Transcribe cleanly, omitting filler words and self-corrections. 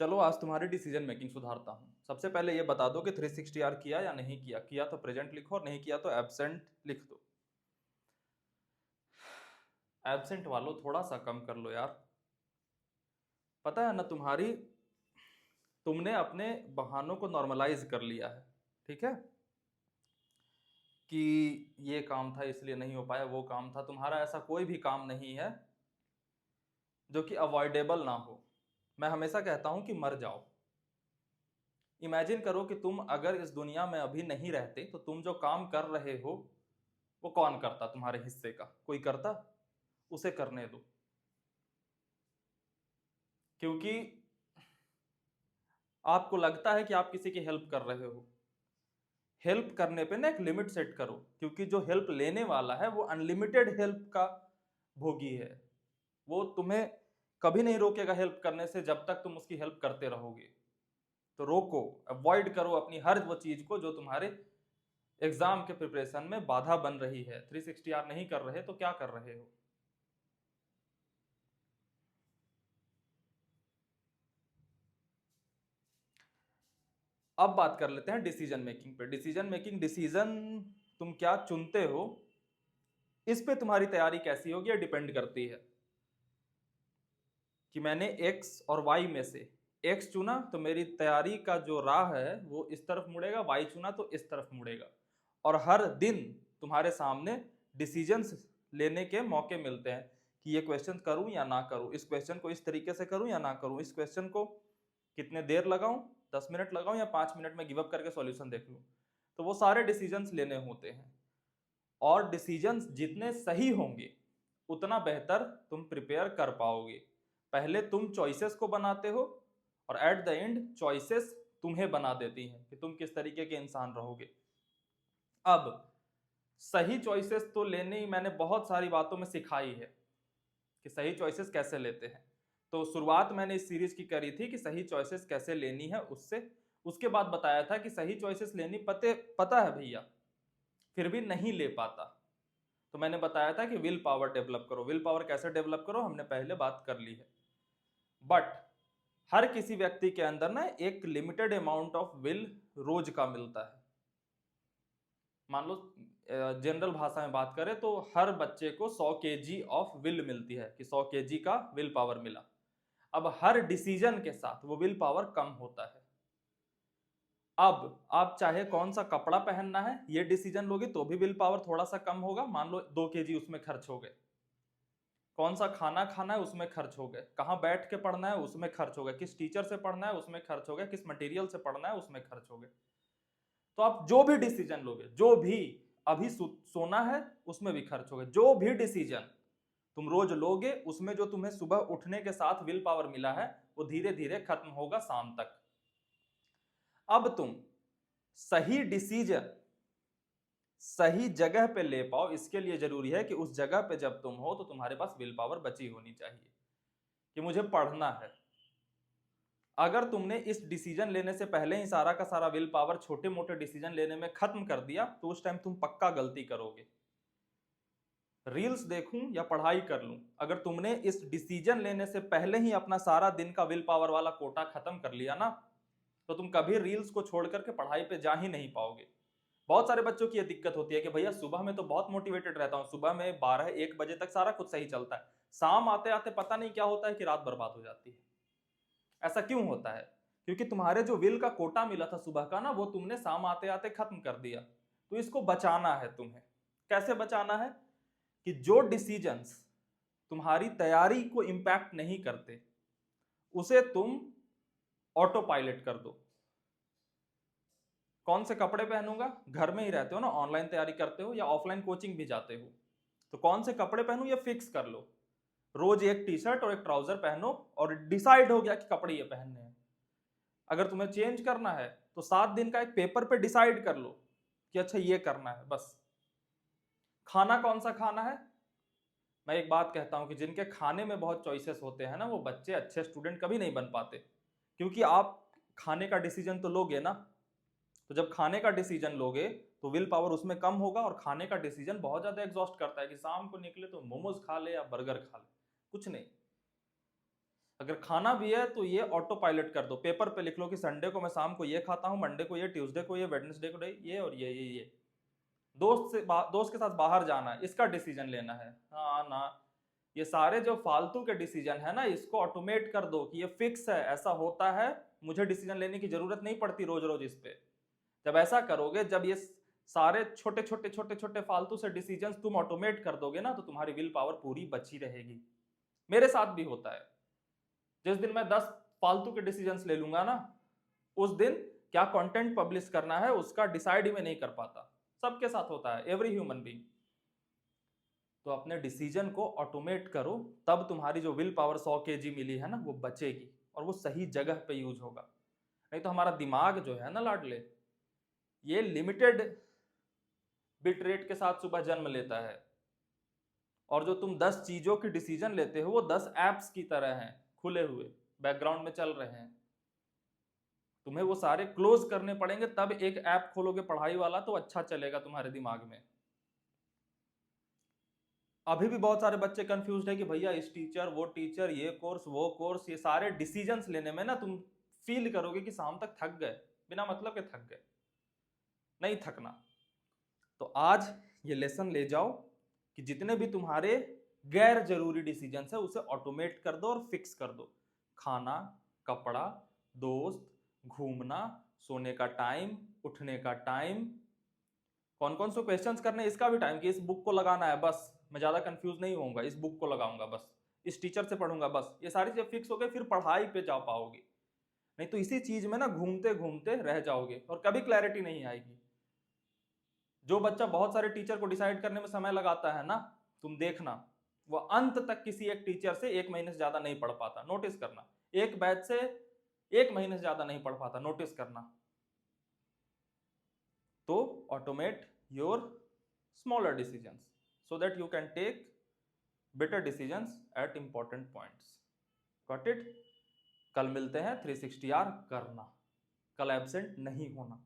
चलो आज तुम्हारी डिसीजन मेकिंग सुधारता हूँ। सबसे पहले ये बता दो कि 360R किया या नहीं किया। किया तो प्रेजेंट लिखो और नहीं किया तो एब्सेंट लिख दो। एब्सेंट वालों थोड़ा सा कम कर लो यार। पता है ना तुमने अपने बहानों को नॉर्मलाइज कर लिया है। ठीक है कि ये काम था इसलिए नहीं हो पाया, वो काम था। तुम्हारा ऐसा कोई भी काम नहीं है जो कि अवॉइडेबल ना हो। मैं हमेशा कहता हूं कि मर जाओ। इमेजिन करो कि तुम अगर इस दुनिया में अभी नहीं रहते तो तुम जो काम कर रहे हो वो कौन करता? तुम्हारे हिस्से का कोई करता? उसे करने दो। क्योंकि आपको लगता है कि आप किसी की हेल्प कर रहे हो। हेल्प करने पे ना एक लिमिट सेट करो, क्योंकि जो हेल्प लेने वाला है वो अनलिमिटेड हेल्प का भोगी है। वो तुम्हें कभी नहीं रोकेगा हेल्प करने से जब तक तुम उसकी हेल्प करते रहोगे। तो रोको, अवॉइड करो अपनी हर वो चीज को जो तुम्हारे एग्जाम के प्रिपरेशन में बाधा बन रही है। 360R नहीं कर रहे तो क्या कर रहे हो? अब बात कर लेते हैं डिसीजन मेकिंग पे। डिसीजन मेकिंग, डिसीजन तुम क्या चुनते हो इस पे तुम्हारी तैयारी कैसी होगी डिपेंड करती है। कि मैंने एक्स और वाई में से एक्स चुना तो मेरी तैयारी का जो राह है वो इस तरफ मुड़ेगा, वाई चुना तो इस तरफ मुड़ेगा। और हर दिन तुम्हारे सामने डिसीजंस लेने के मौके मिलते हैं कि ये क्वेश्चन करूं या ना करूं, इस क्वेश्चन को इस तरीके से करूं या ना करूं, इस क्वेश्चन को कितने देर लगाऊं, 10 मिनट लगाऊं या 5 मिनट में गिव अप करके सॉल्यूशन देख लूं। तो वो सारे डिसीजंस लेने होते हैं। और डिसीजंस जितने सही होंगे उतना बेहतर तुम प्रिपेयर कर पाओगे। पहले तुम चॉइसेस को बनाते हो और एट द एंड चॉइसेस तुम्हें बना देती हैं कि तुम किस तरीके के इंसान रहोगे। अब सही चॉइसेस तो लेने ही मैंने बहुत सारी बातों में सिखाई है कि सही चॉइसेस कैसे लेते हैं। तो शुरुआत मैंने इस सीरीज की करी थी कि सही चॉइसेस कैसे लेनी है उससे। उसके बाद बताया था कि सही चॉइसेस लेनी पता है भैया, फिर भी नहीं ले पाता। तो मैंने बताया था कि विल पावर डेवलप करो। विल पावर कैसे डेवलप करो हमने पहले बात कर ली है। बट हर किसी व्यक्ति के अंदर ना एक लिमिटेड अमाउंट ऑफ विल रोज का मिलता है। मान लो जनरल भाषा में बात करें तो हर बच्चे को 100 kg ऑफ विल मिलती है कि 100 kg का विल पावर मिला। अब हर डिसीजन के साथ वो विल पावर कम होता है। अब आप चाहे कौन सा कपड़ा पहनना है ये डिसीजन लोगे तो भी विल पावर थोड़ा सा कम होगा। मान लो 2 kg उसमें खर्च हो गए। कौन सा खाना खाना है उसमें खर्च हो गए, कहाँ बैठ के पढ़ना है उसमें खर्च हो गए, किस टीचर से पढ़ना है उसमें खर्च हो गए, किस मटेरियल से पढ़ना है उसमें खर्च हो गए। तो आप जो भी डिसीजन लोगे, जो भी अभी सोना है उसमें भी खर्च हो गए। जो भी डिसीजन तुम रोज लोगे उसमें जो तुम्हें सुबह उठने के साथ विल पावर मिला है वो धीरे धीरे खत्म होगा शाम तक। अब तुम सही डिसीजन सही जगह पे ले पाओ, इसके लिए जरूरी है कि उस जगह पे जब तुम हो तो तुम्हारे पास विल पावर बची होनी चाहिए कि मुझे पढ़ना है। अगर तुमने इस डिसीजन लेने से पहले ही सारा का सारा विल पावर छोटे मोटे डिसीजन लेने में खत्म कर दिया तो उस टाइम तुम पक्का गलती करोगे। रील्स देखूं या पढ़ाई कर लूं, अगर तुमने इस डिसीजन लेने से पहले ही अपना सारा दिन का विल पावर वाला कोटा खत्म कर लिया ना तो तुम कभी रील्स को छोड़ करके पढ़ाई पे जा ही नहीं पाओगे। बहुत सारे बच्चों की यह दिक्कत होती है कि भैया सुबह में तो बहुत मोटिवेटेड रहता हूं, सुबह में 12-1 बजे तक सारा कुछ सही चलता है, शाम आते आते पता नहीं क्या होता है कि रात बर्बाद हो जाती है। ऐसा क्यों होता है? क्योंकि तुम्हारे जो विल का कोटा मिला था सुबह का ना वो तुमने शाम आते आते खत्म कर दिया। तो इसको बचाना है तुम्हें। कैसे बचाना है? कि जो डिसीजंस तुम्हारी तैयारी को इंपैक्ट नहीं करते उसे तुम ऑटो पायलट कर दो। कौन से कपड़े पहनूंगा? घर में ही रहते हो ना, ऑनलाइन तैयारी करते हो या ऑफलाइन कोचिंग भी जाते हो, तो कौन से कपड़े पहनूं ये फिक्स कर लो। रोज एक टी शर्ट और एक ट्राउजर पहनो और डिसाइड हो गया कि कपड़े ये पहनने हैं। अगर तुम्हें चेंज करना है तो 7 दिन का एक पेपर पे डिसाइड कर लो कि अच्छा ये करना है बस। खाना कौन सा खाना है? मैं एक बात कहता हूं कि जिनके खाने में बहुत चॉइसेस होते हैं ना वो बच्चे अच्छे स्टूडेंट कभी नहीं बन पाते। क्योंकि आप खाने का डिसीजन तो लोगे ना, तो जब खाने का डिसीजन लोगे तो विल पावर उसमें कम होगा। और खाने का डिसीजन बहुत ज्यादा एग्जॉस्ट करता है कि शाम को निकले तो मोमोज खा ले या बर्गर खा ले, कुछ नहीं। अगर खाना भी है तो ये ऑटो पायलट कर दो, पेपर पे लिख लो कि संडे को मैं शाम को ये खाता हूँ, मंडे को ये, ट्यूसडे को ये, वेडनेसडे को ये और ये। दोस्त के साथ बाहर जाना है, इसका डिसीजन लेना है। हाँ ना, ये सारे जो फालतू के डिसीजन है ना, इसको ऑटोमेट कर दो कि ये फिक्स है, ऐसा होता है, मुझे डिसीजन लेने की जरूरत नहीं पड़ती रोज रोज इस पे। जब ऐसा करोगे, जब ये सारे छोटे छोटे छोटे छोटे फालतू से डिसीजन तुम ऑटोमेट कर दोगे ना, तो तुम्हारी विल पावर पूरी बची रहेगी। मेरे साथ भी होता है, जिस दिन मैं 10 फालतू के डिसीजंस ले लूंगा ना, उस दिन क्या कंटेंट पब्लिश करना है उसका डिसाइड ही मैं नहीं कर पाता। सबके साथ होता है, एवरी ह्यूमन बीइंग। तो अपने डिसीजन को ऑटोमेट करो, तब तुम्हारी जो विल पावर 100 kg मिली है ना, वो बचेगी और वो सही जगह पे यूज होगा। नहीं तो हमारा दिमाग जो है ना लाडले, ये लिमिटेड बिट रेट के साथ सुबह जन्म लेता है, और जो तुम 10 चीजों की डिसीजन लेते हो वो 10 एप्स की तरह हैं, खुले हुए बैकग्राउंड में चल रहे हैं। तुम्हें वो सारे क्लोज करने पड़ेंगे, तब एक ऐप खोलोगे पढ़ाई वाला तो अच्छा चलेगा तुम्हारे दिमाग में। अभी भी बहुत सारे बच्चे कंफ्यूज है कि भैया इस टीचर वो टीचर, ये कोर्स वो कोर्स, ये सारे डिसीजंस लेने में ना तुम फील करोगे कि शाम तक थक गए, बिना मतलब के थक गए। नहीं थकना। तो आज ये लेसन ले जाओ कि जितने भी तुम्हारे गैर जरूरी डिसीजंस है उसे ऑटोमेट कर दो और फिक्स कर दो। खाना, कपड़ा, दोस्त, घूमना, सोने का टाइम, उठने का टाइम, कौन कौन से क्वेश्चंस करने इसका भी टाइम, कि इस बुक को लगाना है बस, मैं ज्यादा कंफ्यूज नहीं होऊंगा, इस बुक को लगाऊंगा बस, इस टीचर से पढ़ूंगा बस। ये सारी चीजें फिक्स हो गई, फिर पढ़ाई पे जा पाओगे। नहीं तो इसी चीज में ना घूमते घूमते रह जाओगे और कभी क्लैरिटी नहीं आएगी। जो बच्चा बहुत सारे टीचर को डिसाइड करने में समय लगाता है ना, तुम देखना वो अंत तक किसी एक टीचर से 1 महीने से ज्यादा नहीं पढ़ पाता। नोटिस करना, एक बैच से 1 महीने से ज्यादा नहीं पढ़ पाता, नोटिस करना। तो automate your smaller decisions so that you can take better decisions at important points. Got it? कल मिलते हैं। 360R करना, कल एब्सेंट नहीं होना।